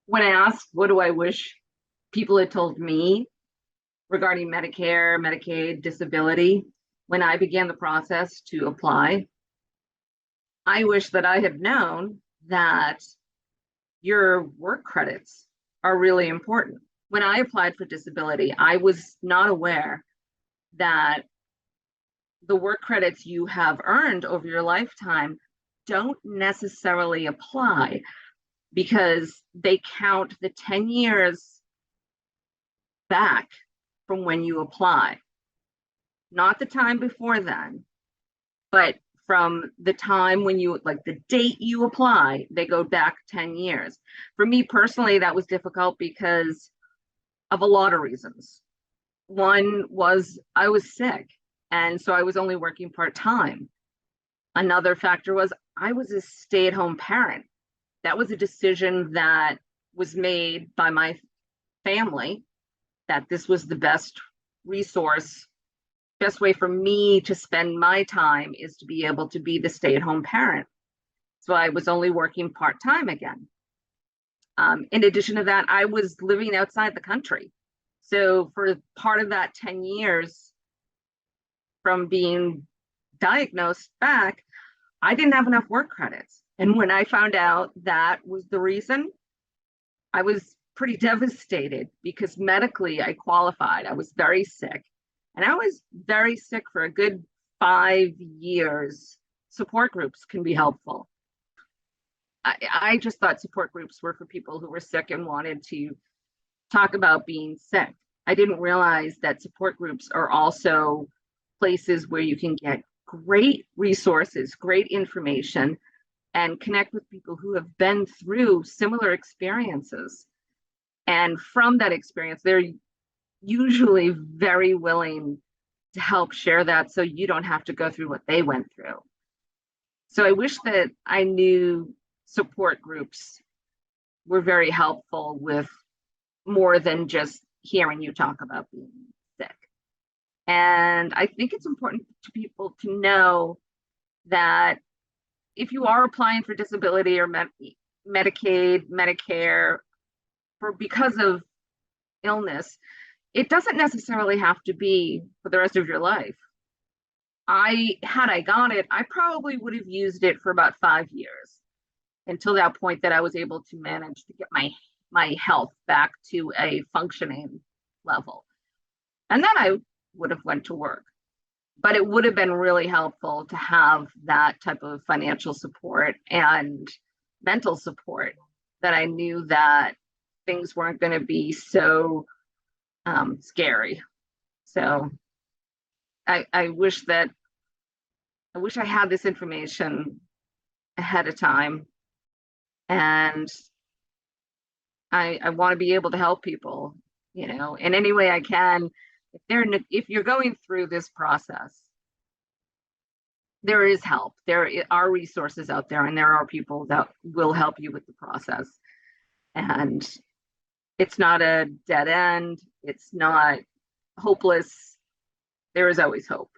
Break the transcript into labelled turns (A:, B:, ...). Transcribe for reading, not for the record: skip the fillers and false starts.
A: When I asked, what do I wish people had told me regarding Medicare, Medicaid, disability, when I began the process to apply, I wish that I had known that your work credits are really important. When I applied for disability, I was not aware that the work credits you have earned over your lifetime don't necessarily apply because they count the 10 years back from when you apply, not the time before then, but from the time when you, like the date you apply, they go back 10 years. For me personally, that was difficult because of a lot of reasons. One was I was sick, and so I was only working part-time. Another factor was I was a stay-at-home parent. That was a decision that was made by my family, that this was the best resource, best way for me to spend my time is to be able to be the stay-at-home parent. So I was only working part-time again. In addition to that, I was living outside the country. So for part of that 10 years from being diagnosed back, I didn't have enough work credits. And when I found out that was the reason, I was pretty devastated because medically I qualified. I was very sick. And I was very sick for a good 5 years. Support groups can be helpful. I just thought support groups were for people who were sick and wanted to talk about being sick. I didn't realize that support groups are also places where you can get great resources, great information, and connect with people who have been through similar experiences. And from that experience, they're usually very willing to help share that so you don't have to go through what they went through. So I wish that I knew support groups were very helpful with more than just hearing you talk about being sick. And I think it's important to people to know that if you are applying for disability or Medicaid, Medicare, because of illness, it doesn't necessarily have to be for the rest of your life. Had I got it, I probably would have used it for about 5 years until that point that I was able to manage to get my health back to a functioning level. And then I would have went to work. But it would have been really helpful to have that type of financial support and mental support, that I knew that things weren't going to be so scary. So I wish I had this information ahead of time, and I want to be able to help people, in any way I can. If you're going through this process, there is help. There are resources out there, and there are people that will help you with the process. And it's not a dead end. It's not hopeless. There is always hope.